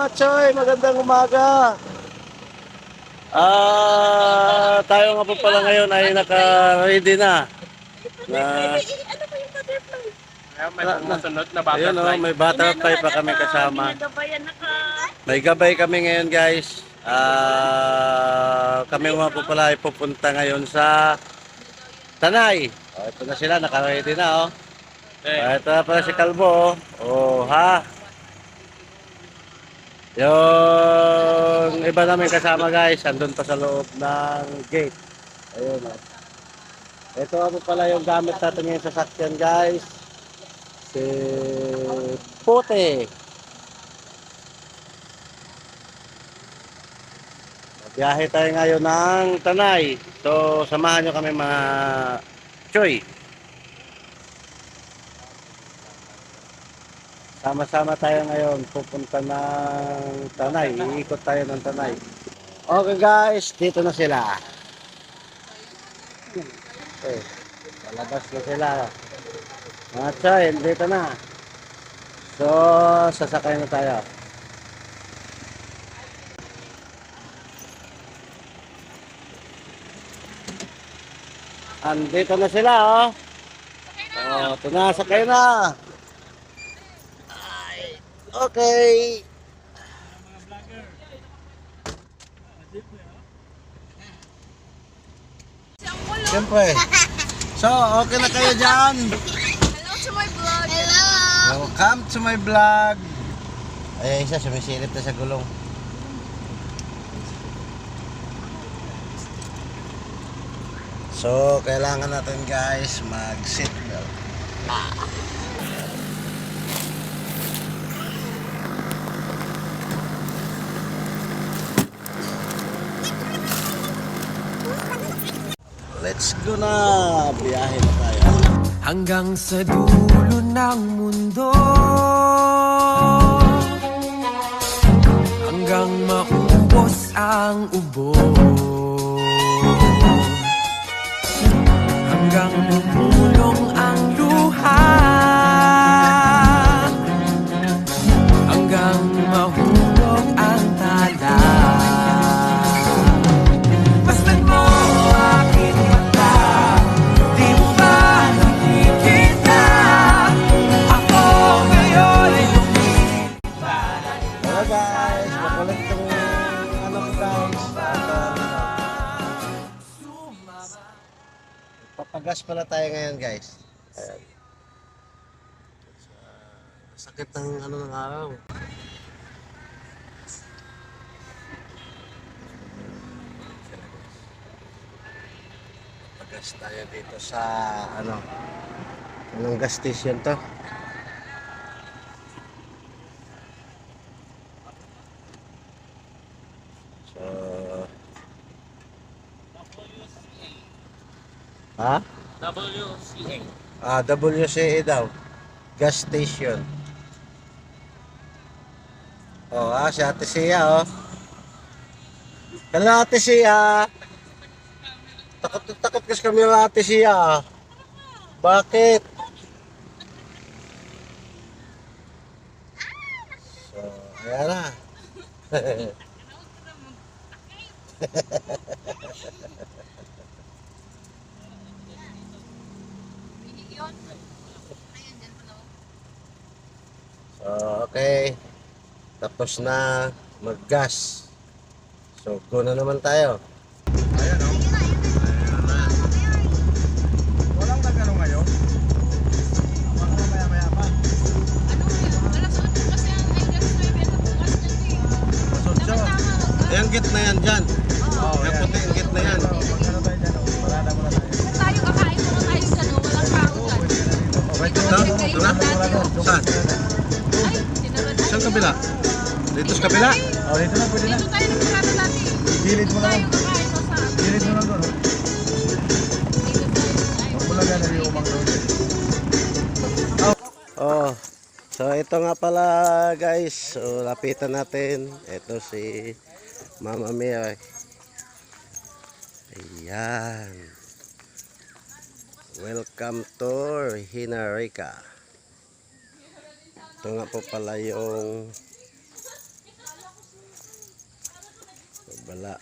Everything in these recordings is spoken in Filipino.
mga choy, magandang umaga. Tayo nga po pala ngayon ay naka-ready na. Ano ba yung butterfly? May sumusunod na Ayun, butterfly. may butterfly pa kami kasama. Ginagabayan na ka. May gabay kami ngayon guys. Kami nga po pala ay pupunta ngayon sa Tanay. Ito na sila, naka-ready na. Ito na pala si Kalbo. Ha? Yung iba namin kasama guys, andun pa sa loob ng gate. Ayun. Ito po pala yung gamit natin ngayon sa sakyan guys. Si Puti. Biyahe tayo ngayon ng Tanay. So, samahan nyo kami mga choy. Sama-sama tayo ngayon. Pupunta ng Tanay. Iikot tayo ng Tanay. Okay guys, dito na sila. Okay, palabas na sila. Mga choy, dito na. So, sasakay na tayo. Andito na sila, oh. Ito na, sakay na. Ay, okay. Siyempre. So, okay na kayo dyan. Hello to my vlog. Hello. Welcome to my vlog. Ay, isa, sumisilip na sa gulong. So, kailangan natin guys mag-seatbelt. Let's go na! Biyahe na tayo. Hanggang sa dulo ng mundo, hanggang maubos ang ubo, hanggang bumulong ang luha, hanggang mahulog ang tala. Basta't mo aking mata, di mo ba nakikita? Ako ngayon ay Hello guys! Makulit itong ano guys. Papagas pala tayo ngayon guys. Ayan. Sakit ng ano ng araw. Papagas tayo dito sa ano. Anong gas station to? So, ha? WCA. WCA daw. Gas station. Si Ate Sia, oh. Hello, Ate Sia. Takot na takot kasi kami ng Ate Sia. Bakit? So, ayan na. So, okay. Tapos na mag-gas. So, go na naman tayo. Ayan o. Walang nagano ngayon? Baka mamaya-maya pa. Masod siya. Ayan, git na yan dyan. Oo, Yung puti yung git na yan. Magkano tayo dyan o? Parada muna tayo. Tayo kakain mo tayo sa no, walang tao dyan. Pwede Ito? Ito na? Saan? Ay, sinarad Saan kabila? Dito sa kabila? Oh, dito na, pwede na. Dito tayo nagkakata dati. Gilid mo na Tayo lang. kakain mo sa... Gilid mo lang doon. Dito tayo. Huwag mo lang yan yung umang doon. So ito nga pala guys. So lapitan natin. Ito si Mama Mia. Ayan. Welcome to Hinarika. Ito nga po pala yung Bala.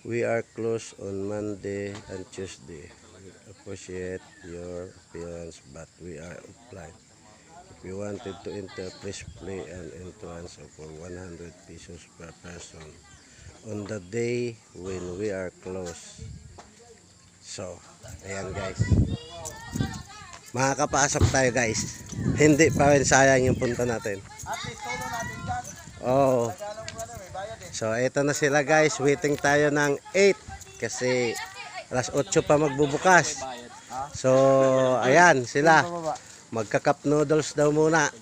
We are closed on Monday and Tuesday. We appreciate your appearance, but we are offline. If you wanted to enter, please pay an entrance for 100 pesos per person on the day when we are closed. So, ayan guys. Makakapasok tayo guys. Hindi pa rin sayang yung punta natin. Oh. So, ito na sila guys. Waiting tayo ng 8 kasi alas 8 pa magbubukas. So, ayan sila. Magka-cup noodles daw muna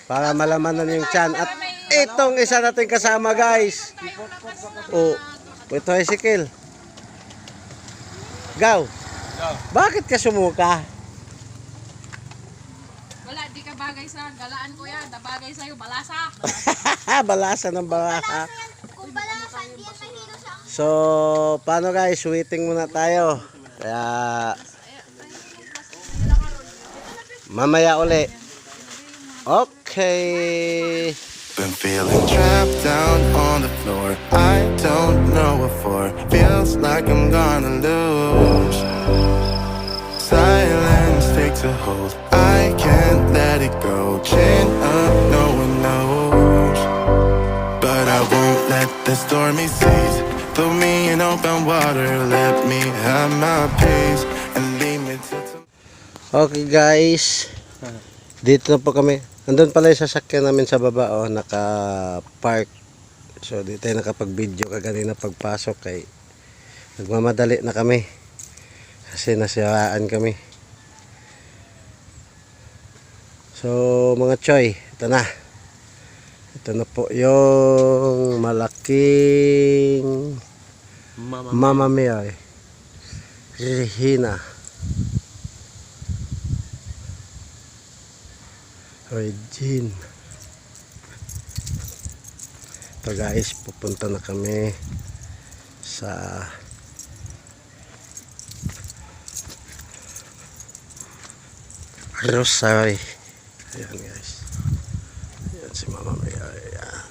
para malamanan yung tiyan. At itong isa natin kasama guys. Oh, ito ay sikil. Gaw. Bakit ka sumuka? Wala, di ka bagay sa galaan ko yan. Nabagay sa'yo, balasa. Balasa ng balasa. Kung balasan, di yan mahilo sa So, paano guys? Waiting muna tayo. Kaya, mamaya uli. Okay. Been feeling trapped down on the floor. I don't know what for. Feels like I'm gonna lose. Silence takes a hold. I can't let it go. Chain up, no one knows. But I won't let the stormy seas throw me in open water. Let me have my pace and leave me to Okay guys. Dito na po kami. Nandun pala yung sasakyan namin sa baba, oh, naka-park. So, di tayo nakapag-video kaganina pagpasok kay nagmamadali na kami. Kasi nasiraan kami. So, mga choy, ito na. Ito na po yung malaking Mama Mia. Regina. Regine. Ito guys, pupunta na kami sa Rosary. Ayan guys. Ayan si Mama Mia. Ayan.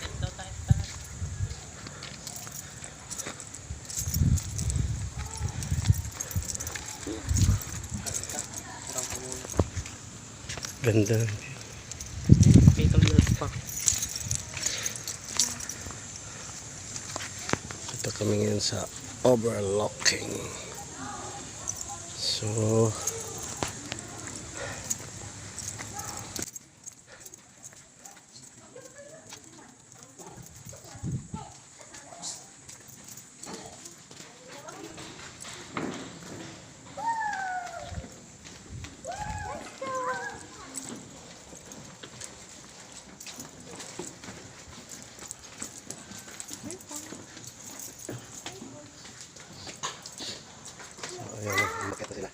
Ganda. Ito kami ngayon sa overlooking. So, ayan, umakit na sila.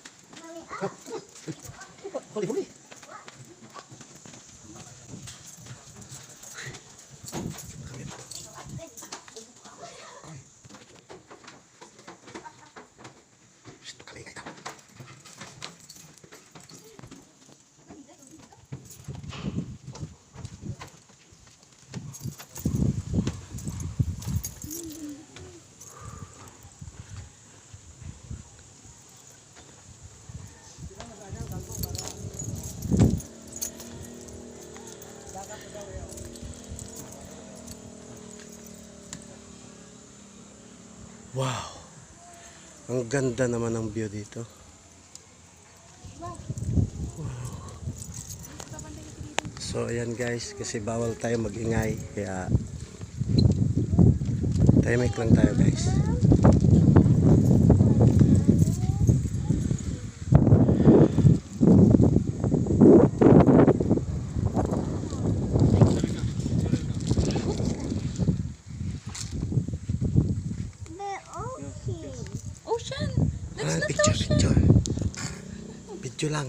Huli, huli. Wow. Ang ganda naman ng view dito. Wow. So ayan guys, kasi bawal tayo magingay, kaya tahimik lang tayo guys. Ocean! That's not Picture, ocean! picture. Video lang.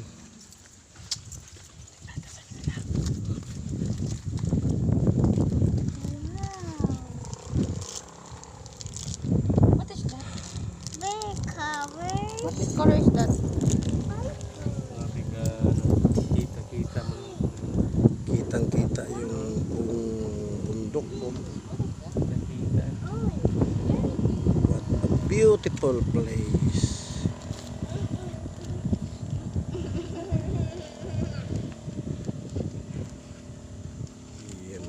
What is that? Very covered. What color is that? Kitang-kita yung buong bundok po. beautiful place. Yan.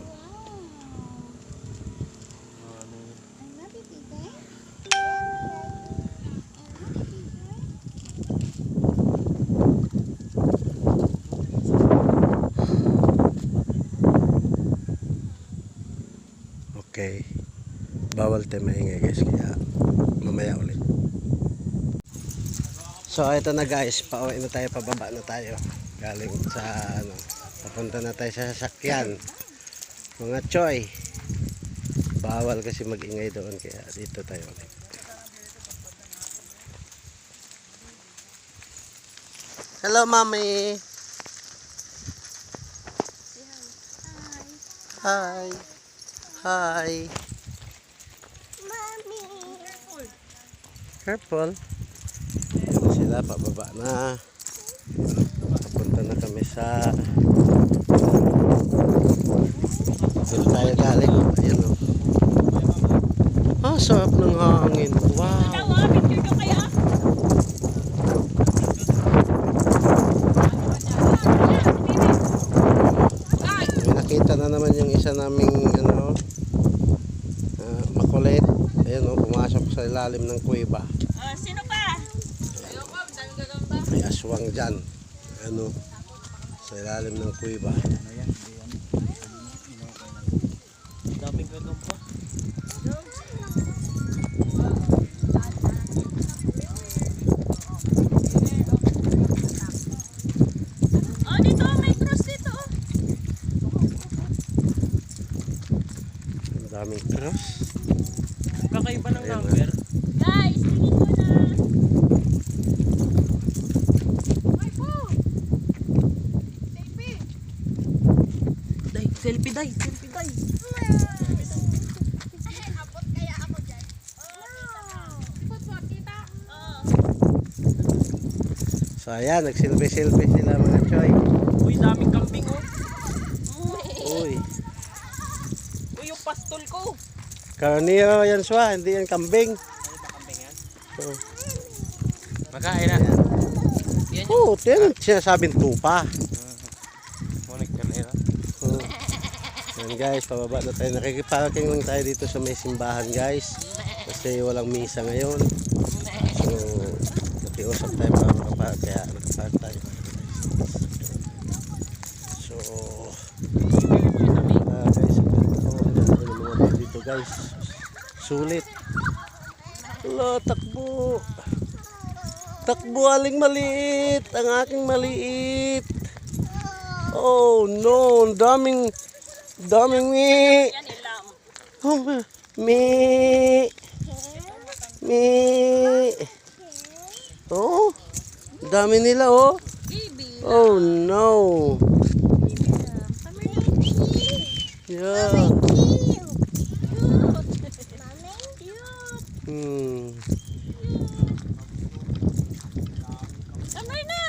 Okay. Bawal tayo maingay guys, kaya mamaya ulit. So ito na guys, pauwi na tayo, pababa na tayo. Galing sa ano, papunta na tayo sa sasakyan. Mga choy. Bawal kasi magingay doon, kaya dito tayo ulit. Hello mommy. Hi. Hi. Mommy. Careful. Ayan sila, pababa na. Papunta na kami sa doon tayo galing. Ayan o. Ah, sarap ng hangin. Wow. May nakita na naman yung isa naming ano, makulit. Ayan o, pumasok sa ilalim ng kuweba. Sino pa? Ayoko, dami gagamba. May aswang dyan. Ano, sa ilalim ng kuweba. Daming gagawin pa. Oh, dito, may cross dito. Ang daming cross. Kakaiba ng Ayan, number. Guys, tingin mo na. Selfie, day. Abot kaya ako dyan. So ayan, nagsilbi-silbi sila mga choy. Uy, daming kambing oh. Uy, Uy, yung pastol ko. karniro yan swa, hindi yan kambing. Ano ba kambing yan? Oh. Makain na. Yan Oh, yan ang sinasabing tupa. Munik ka na yun. Oh. Yan guys, pababa na tayo. Nakikiparking lang tayo dito sa may simbahan guys. Kasi walang misa ngayon. So, nakiusap tayo para makapark. Kaya nakapark tayo. So, guys, ang mga bag dito guys. Sulit. Hello, takbo. Takbo, aling maliit. Ang aking maliit. Oh no, ang daming mi. Yan, ilam. Oh, mi. Oh, dami nila oh. Baby. Oh no. Yeah. Hmm. Kamay na.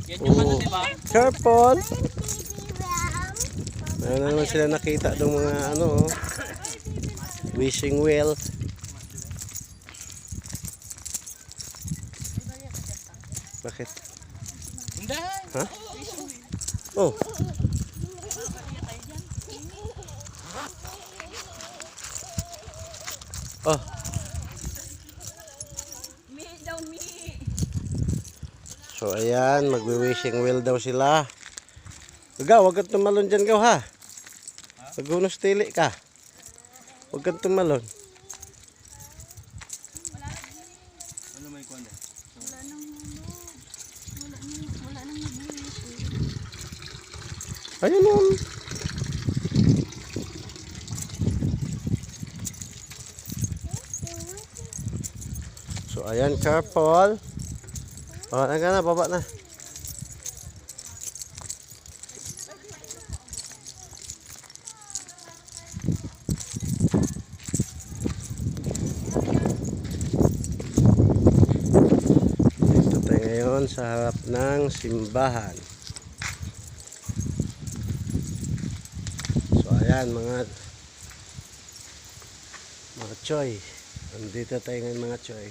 Yan yung ano, Oh. di ba? Careful. Meron na naman sila nakita ng mga ano, oh, wishing well. Bakit? Hindi. Ha? Oh. Oh, Me daw, me. so ayan, magwi-wishing well daw sila. Gaw, wag kang tumalon dyan, gaw ha. Paghunos tili ka. Wag kang tumalon. Ano may kuwan din? Ayun nun. So ayan, careful. Oh, na, baba na. Dito tayo ngayon sa harap ng simbahan. So ayan mga choy. Andito tayo ngayon mga choy.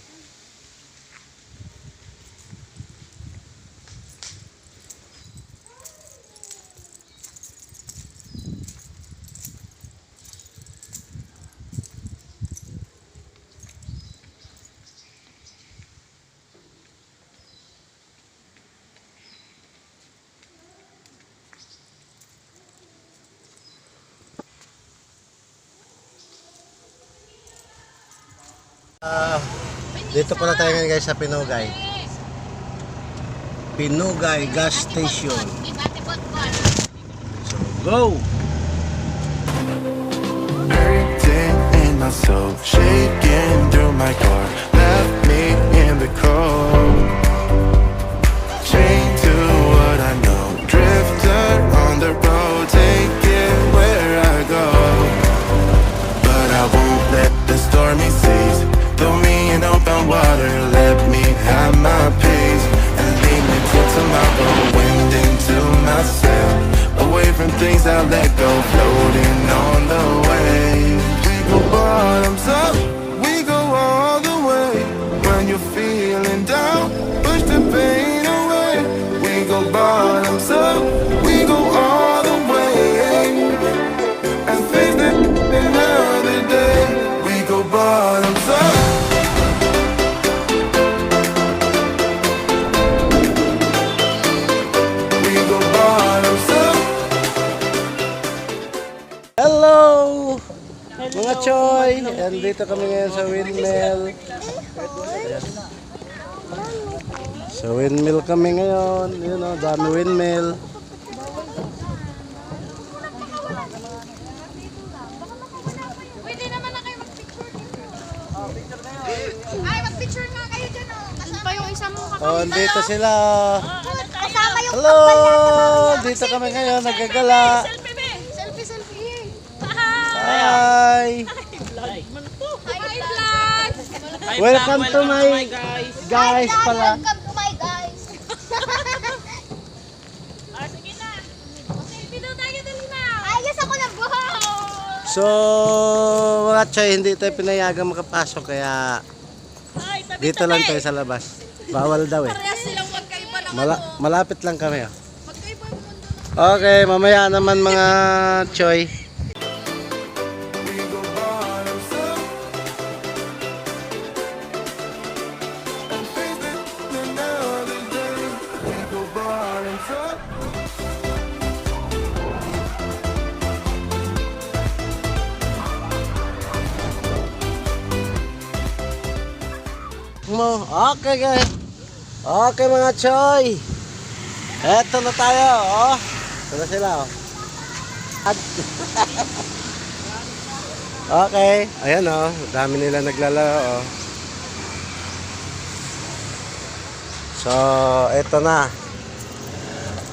Dito pala tayo ngayon guys sa Pinugay. Pinugay Gas Station. So go! Hurting in my soul, shaking through my car, left me in the cold. Chained to what I know, drifter on the road, take it where I go. But I won't let the stormy seas throw me in open water. Let me have my peace and leave me till tomorrow. Wind into myself, away from things I let go, floating on the waves. We go bottoms up, we go all the way. When you're feeling down, push the pain away. We go bottoms up, we go all the way. And face another day. We go bottoms up. We go bottoms up. Hello! Mga choy! And dito kami ngayon sa windmill. Sa windmill kami ngayon. Yun o, dami windmill. Pwede naman na kayo mag-picture dito. Ay, mag-picture nga kayo dyan, oh. Kasama pa yung isa mo Oh, dito sila. Kasama yung Hello! Dito kami ngayon, naggagala. selfie, selfie. Hi! Hi, vlog. Welcome to my guys pala. Welcome to my guys. Sige na. Selfie daw tayo, dali na. Ayos ako na buhaw. So, mga choy, hindi tayo pinayagang makapasok kaya dito lang tayo sa labas. Bawal daw eh. Parehas silang magkaiba naman. Malapit lang kami. Oh. Magkaiba yung mundo. Okay, mamaya naman mga choy. We go bottoms up. And face another day. We go bottoms up. Okay guys. Okay mga choy. Eto na tayo. Oh. Ito na sila. Oh. Okay. Ayan oh. Dami nila naglalaro. Oh. So, eto na.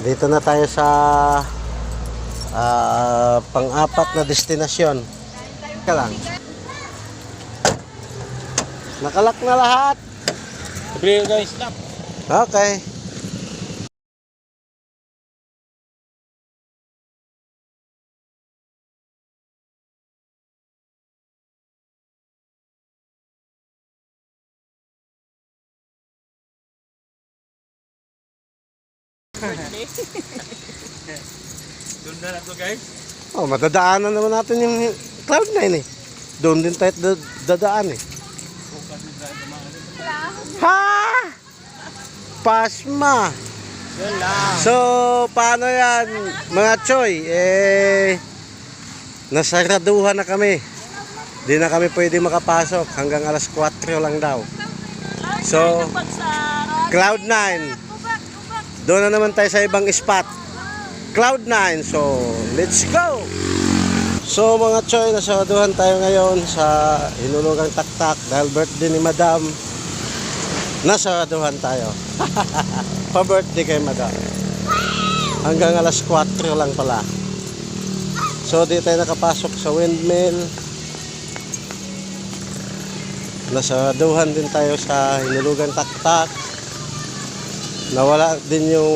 Dito na tayo sa pang-apat na destinasyon. Teka lang. Nakalak na lahat. Sabi guys, stop. Okay. Doon na lang to guys. Oh, madadaanan naman natin yung Cloud9 eh. Doon din tayo dadaan eh. Ha! Pasma! Yun lang. So, paano yan? Mga choy, nasaraduhan na kami. Di na kami pwede makapasok. Hanggang alas 4 lang daw. So, Cloud9. Doon na naman tayo sa ibang spot. Cloud9. So, let's go! So, mga choy, nasaraduhan tayo ngayon sa Hinulugang Taktak dahil birthday ni Madam. Nasaraduhan tayo. Pa-birthday kay Madam. Hanggang alas 4 lang pala. So, di tayo nakapasok sa windmill. Nasaraduhan din tayo sa Hinulugang Taktak. Nawala din yung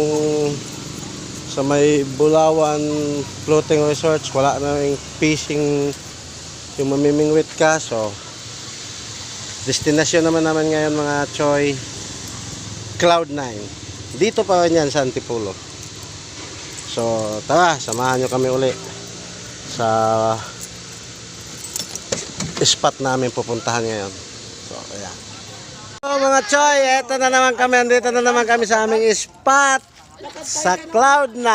sa may Bulawan Floating Resorts. Wala na yung fishing, yung mamimingwit ka. So, Destinasyon naman ngayon mga Choy, Cloud9. Dito pa rin yan sa Antipolo. So tara, samahan nyo kami uli sa spot namin pupuntahan ngayon. So ayan. So mga Choy, eto na naman kami. Andito na naman kami sa aming spot sa Cloud9.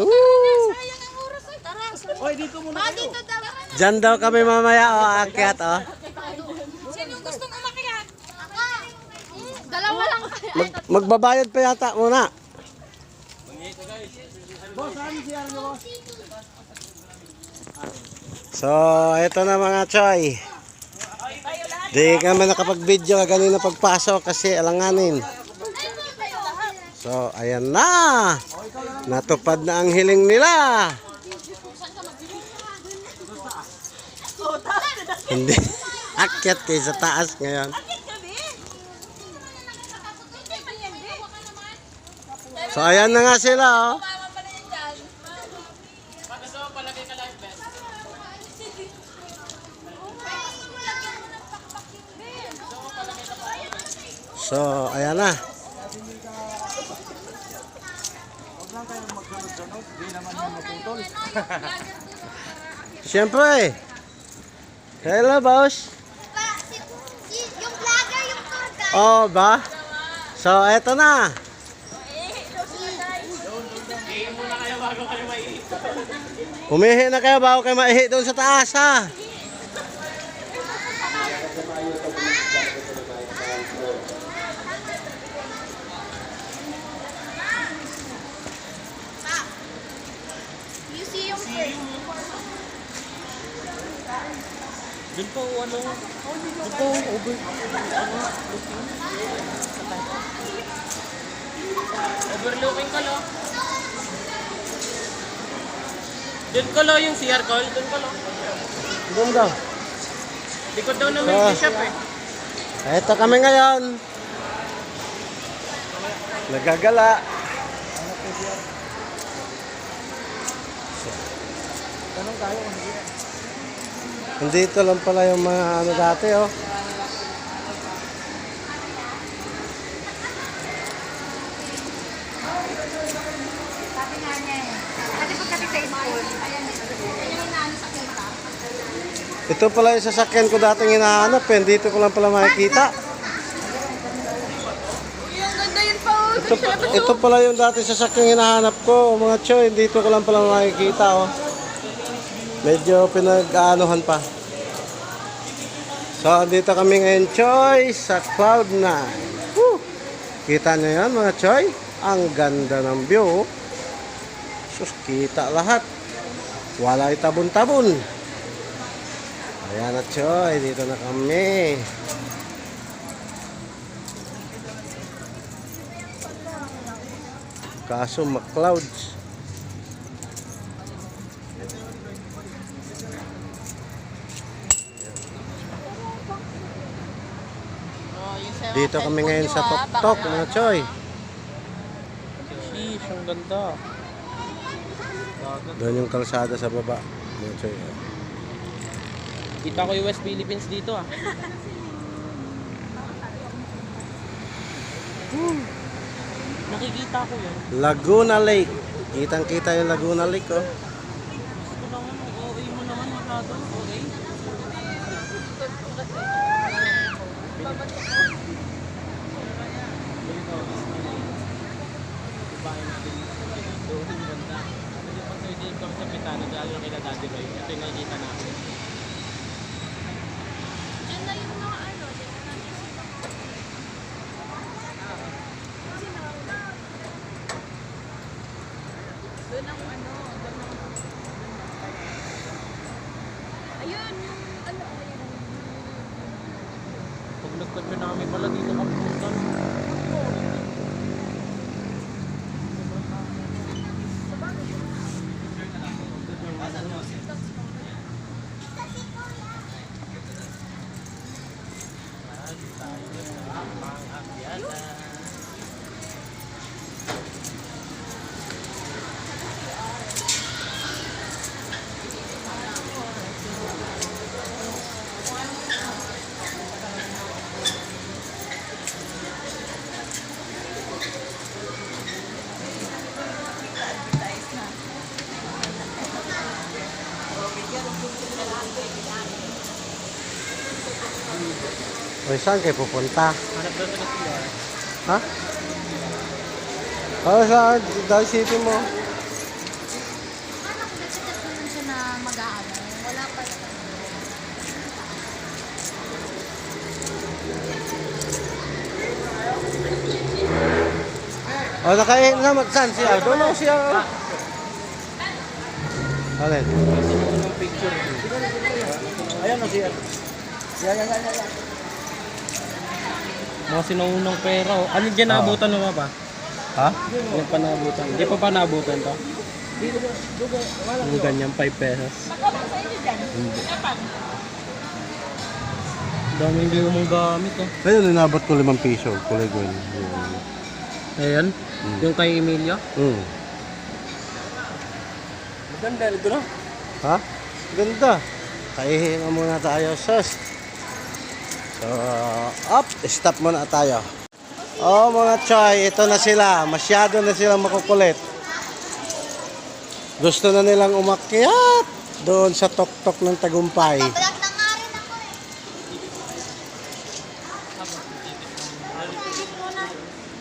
Woo! Sayang ang oras ay. Tara. Oy, dito muna kayo. Dito daw. Diyan daw kami mamaya o aakyat o. Sino gustong umakyat? Ako. Dalawa lang kayo. Magbabayad pa yata muna. So, ito na mga Choy. Di kami nakapag-video kanina pagpasok kasi alanganin. So, ayan na. Natupad na ang hiling nila. Hindi. Akyat kayo sa taas ngayon. So, ayan na nga sila oh. So, ayan na. Siyempre. Hello, boss. Yung vlogger, yung tour guide. Oh, ba? So, eto na. Umihi na kayo bago kayo maihi doon sa taas, ha? Museum. Doon po, ano? Doon po, overlooking ko, lo. Doon ko, lo, yung CR call. Doon ko, lo. Doon daw. Likod daw ng milk shop, eh. Eto kami ngayon. Nagagala. Nandito lang pala yung mga ano dati oh. Sabi nga niya eh. Kasi pagkati sa school, ayan eh. Ayan yung inaano sa kita. Ito pala yung sasakyan ko dating hinahanap eh. Dito ko lang pala makikita. Yung ganda yun pa. Ito pala yung dating sasakyan hinahanap ko. Mga Choy, dito ko lang pala makikita oh. Medyo pinag-aanohan pa. So, dito kami ngayon, Choy, sa Cloud9. Woo! Kita nyo yan, mga Choy? Ang ganda ng view. Sus, kita lahat. Wala itabon-tabon. Ayan na, Choy. Dito na kami. Kaso, ma-clouds. Dito kami ngayon sa Tok-Tok, mga Choy. Sheesh, ang ganda. Doon yung kalsada sa baba, mga Choy. Kita ko yung West Philippines dito, ah. Nakikita ko yun. Laguna Lake. Kitang-kita yung Laguna Lake, oh. Gusto ko naman, OA mo naman, masyado. OA. Ito yung nakikita namin. Diyan na yung mga ano. Doon ang ano. Ayun, yung ano. Pag nagkatyo namin pala dito kami punta. O saan kayo pupunta? Hanap daw sa CR. Ha? O saan? Dahil isipin mo. Paano kung nagsikat naman siya na mag-aaral? Wala pa siya. O nakain naman. Saan siya? Doon ako siya. Alin? Yung picture. Ayan o siya. Mga sinuunang pera. Oh. Ano dyan naabutan mo ba? Ha? Ano pa naabutan? Hindi pa pa naabutan to? Yung ganyan, 5 pesos. Dami hindi mo mong gamit oh. Ayun, inabot ko 5 piso. Kulay ko yun. Ayan, yung kay Emilia. Maganda, ito na. Ha? Ganda. Kaihinga muna tayo, sus. So, stop muna tayo. Oh, mga choy, ito na sila. Masyado na silang makukulit. Gusto na nilang umakyat doon sa tuktok ng Tagumpay. Vlog na nga rin ako eh.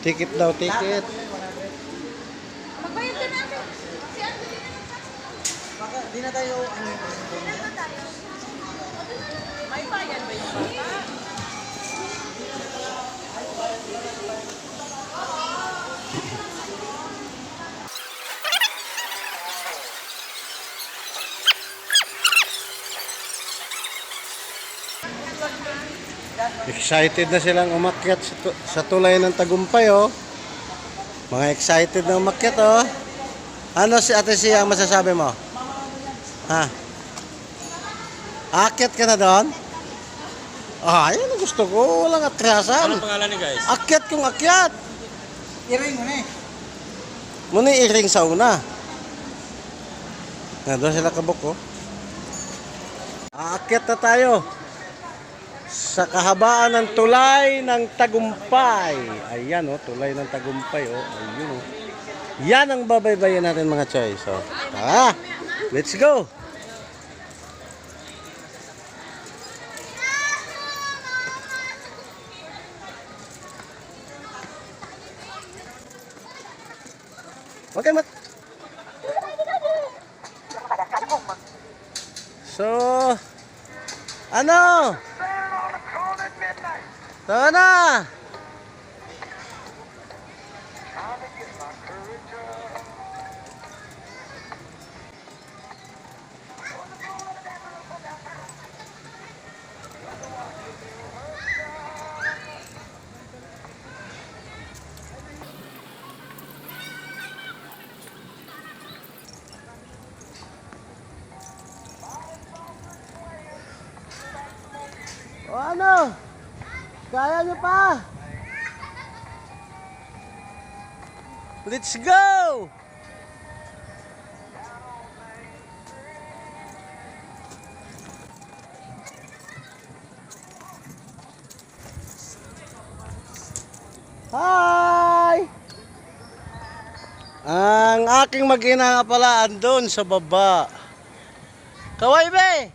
Ticket daw, ticket. Magbayad din natin. Si Anthony na lang. Baka di na tayo may bayad ba yung bata? Excited na silang umakyat sa tulay ng Tagumpay, oh. Mga excited na umakyat, oh. Ano si Ate Sia ang masasabi mo? Ha? Akyat ka na doon? Ah, yan ang gusto ko. Walang atrasan. Anong pangalan ni guys? Akyat kung akyat. Iring mo na eh. Muna iring sa una. Doon sila kabuk, oh. Aakyat na tayo sa kahabaan ng tulay ng Tagumpay. Ayan, oh, tulay ng Tagumpay, oh. Ayun, oh. Yan ang babaybayin natin, mga choice. So, tara, let's go. Okay, mat. So, ano? Tara na. O ano? Kaya nyo pa? Let's go! Hi! Ang aking mag-ina nga pala andun sa baba. Kaway be!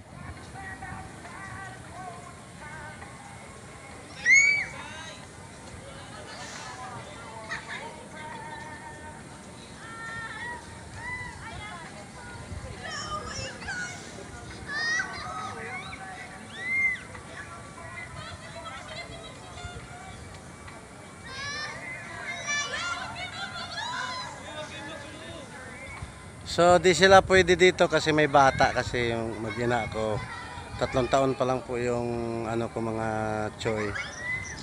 So di sila pwede dito kasi may bata kasi yung mag-ina ko 3 taon pa lang po yung ano ko mga choy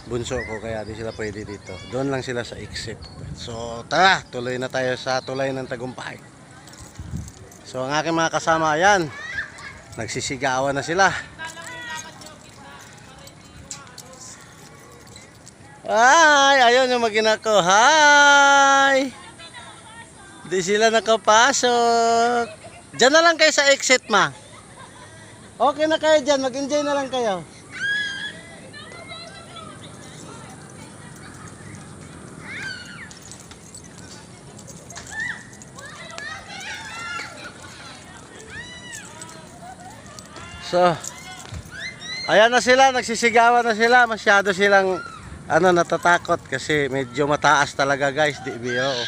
bunso ko kaya di sila pwede dito. Doon lang sila sa exit. So tara, tuloy na tayo sa tulay ng Tagumpay. So ang aking mga kasama ayan, nagsisigawan na sila. Ay, ayun yung mag-ina ko. Hi! Di sila nakapasok. Diyan na lang kayo sa exit, ma. Okay na kayo dyan. Mag-enjoy na lang kayo. So, Ayan na sila, nagsisigawan na sila. Masyado silang natatakot kasi medyo mataas talaga guys. Di biro. Oh.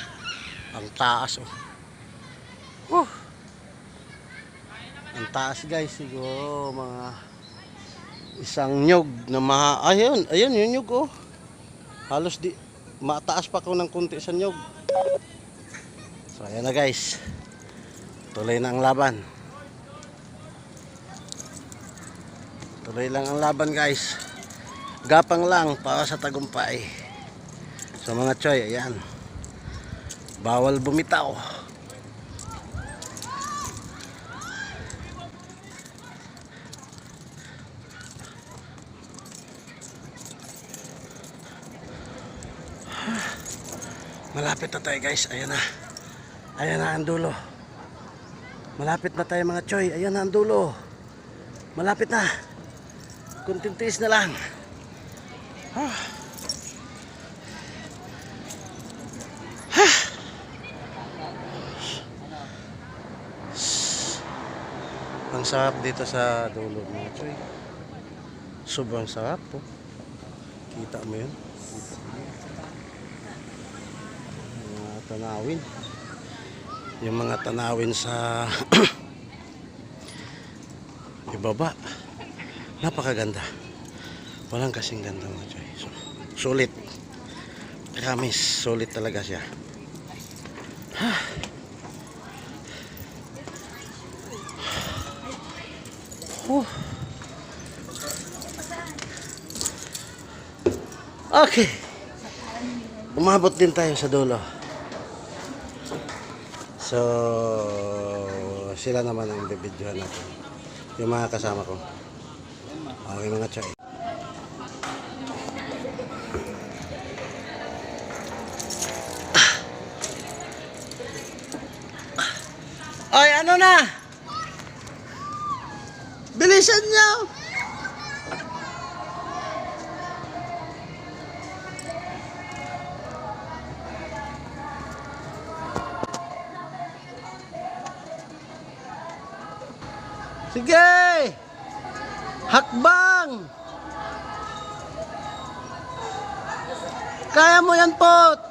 Ang taas oh. Ang taas guys. Siguro mga isang nyug na ayun yung nyug oh. Halos di mataas pa ko ng kunti sa nyug. So ayan na guys. Tuloy na ang laban. Tuloy lang ang laban guys. Gapang lang para sa tagumpay. So mga choy, ayan. Bawal bumitaw. Malapit na tayo guys. Ayan na. Ayan na ang dulo. Malapit na tayo mga choy. Ayan na ang dulo. Malapit na. Kunting tiis na lang. Ang sarap dito sa dulo mga choy. Sobrang sarap po. Kita mo yun. Mga tanawin. Yung mga tanawin sa ibaba. Napakaganda. Walang kasing ganda mga choy. So, sulit. Promise, sulit talaga siya. Okay. Umabot din tayo sa dulo. So, sila naman ang bibidyohan natin. Yung mga kasama ko. Okay mga choy. Oy, ano na? Bilisan niyo! Sige! Hakbang! Kaya mo yan, Pot!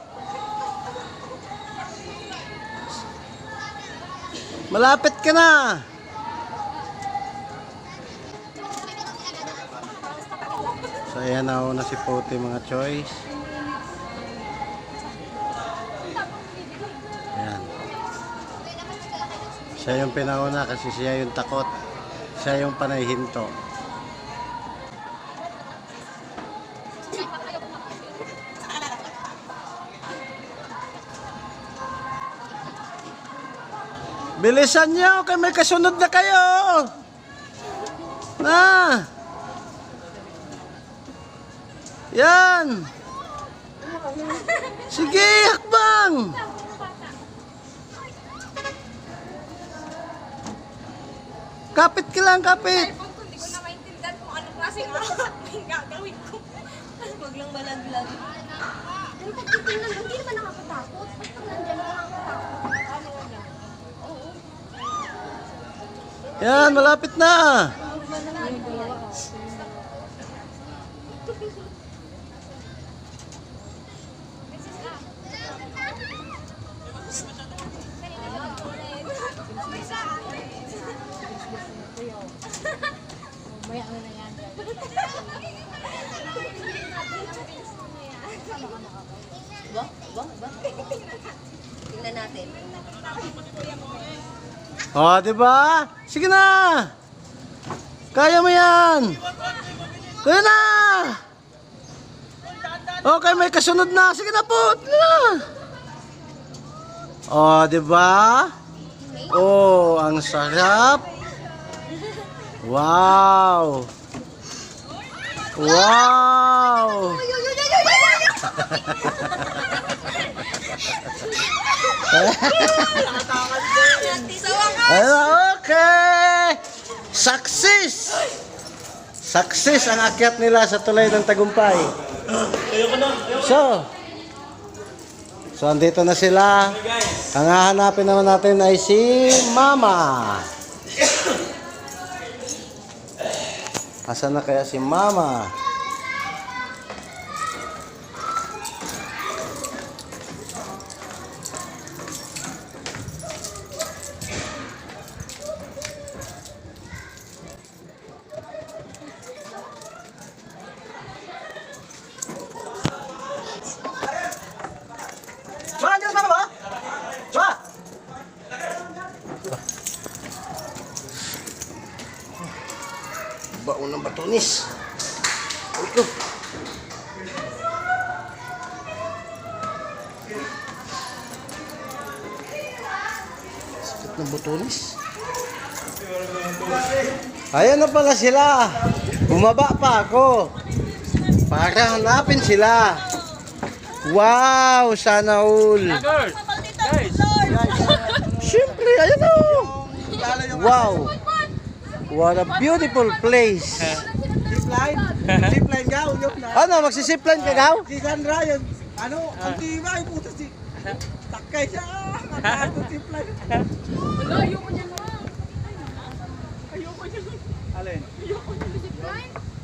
Malapit ka na! So, ayan na si Pote mga choice. Ayan. Siya yung pinauna kasi siya yung takot. Siya yung panay hinto. Bilisan niyo, kay may kasunod na kayo. Na. Yan. Sige, hakbang. Kapit ka lang, kapit. Hindi ko na maintindihan kung anong klaseng acting gagawin ko. Huwag lang malaglag. Yung pagtitingnan, hindi naman nakakatakot. Basta nandyan ka nakakatakot. Yan, malapit na. Tingnan natin. Oh, di ba? Sige na. Kaya mo yan. Kaya na. Okay, may kasunod na. Sige na po. Oh, di ba? Oh, ang sarap. Wow. Wow. Okay. Success. Success ang akyat nila sa tulay ng tagumpay. So andito na sila. Ang hahanapin naman natin ay si Mama. Asan na kaya si Mama? Baon ng batunis. Ito. Sakit ng batunis. Ayan na pala sila. Bumaba pa ako. Para hanapin sila. Wow, sana all. Siyempre, ayan o. Wow. What a beautiful place. Zipline gaw, yun na. Ano, magsisipline ka daw? Si Sandra yun, ano, ang tibay, puto si... Takay siya, nakato zipline. Wala, ayoko niya na. Alin?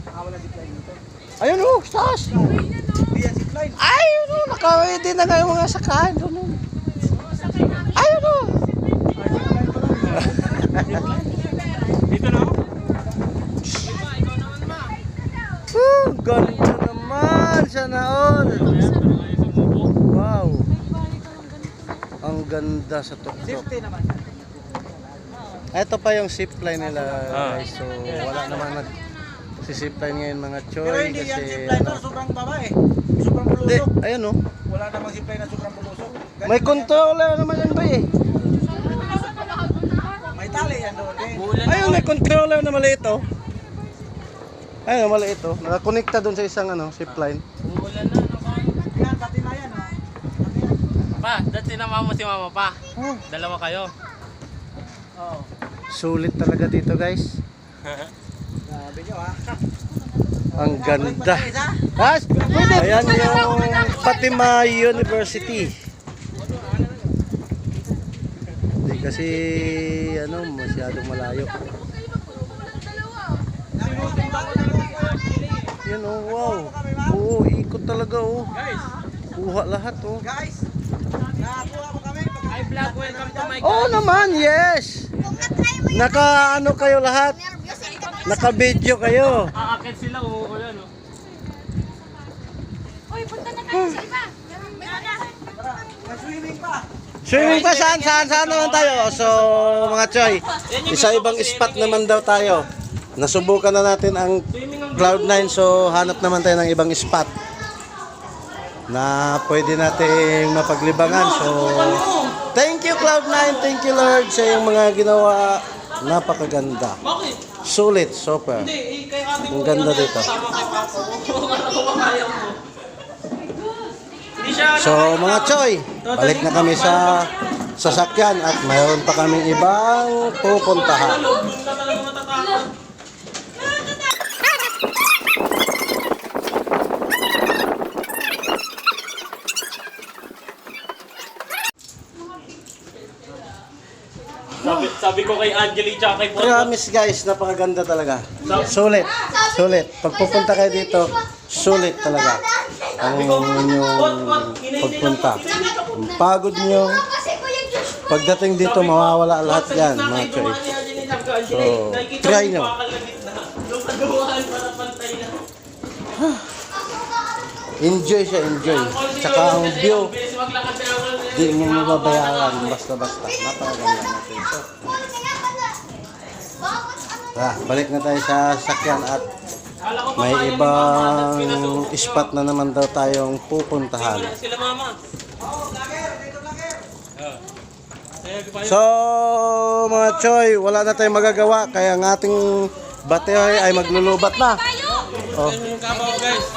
Wala zipline dito. Ayun o, taas. Hindi yan zipline. Ayun o, nakawede na nga yung mga sakahan doon. Ayun o. Dito na. Ganda naman, sana all. Wow. Ang ganda sa tuktok. Safety naman. Ito pa yung zipline nila guys. So wala namang nagsisipline ngayon mga Pero choy hindi yan kasi zipline na sobrang baba eh. Sobrang Hindi, bulusok. ayun o. Wala namang zipline na sobrang bulusok. May controller naman yan ba eh. May tali yan doon eh. Ayun, may controller na maliit oh. Ayun, maliit oh. Nakakonekta doon sa isang zipline. Yan, pati na yan. Pa, dati sinama mo si mama pa. Dalawa kayo. Oo. Sulit talaga dito guys. Sabi nyo ha. Ang ganda. Has? Ayan yung Fatima University. Hindi kasi masyadong malayo. Yan oh, wow. Oo, ikot talaga oh. Kuha lahat oh. Guys, nakakuha ko kami. Hi vlog, welcome to my Oo naman, yes. Naka kayo lahat. Naka-video kayo. Aakit sila, uuulan oh. Uy, punta na tayo sa iba. Swimming pa. Swimming pa saan naman tayo? So mga choy, isa ibang spot naman daw tayo. Nasubukan na natin ang Cloud9 so hanap naman tayo ng ibang spot na pwede nating mapaglibangan. So thank you Cloud9, thank you Lord sa iyong mga ginawa. Napakaganda. Sulit, super. Ang ganda dito. So mga choy, balik na kami sa sasakyan at mayroon pa kaming ibang pupuntahan. Sabi ko kay Angeli tsaka kay Promise guys, napakaganda talaga. Sulit. Sulit. Pag pupunta kayo dito, sulit talaga. Ang inyong pagpunta. Ang pagod nyo. Pagdating dito, mawawala lahat yan, mga choy. So, try nyo. Enjoy siya, enjoy. Tsaka ang view, di mo mababayaran basta-basta. Napakaganda natin. So, balik na tayo sa sakyan at may ibang spot na naman daw tayong pupuntahan. Sila mama. So, mga choy, wala na tayong magagawa kaya ang ating bateray ay maglulubat na. Oh. Yung kabaw guys.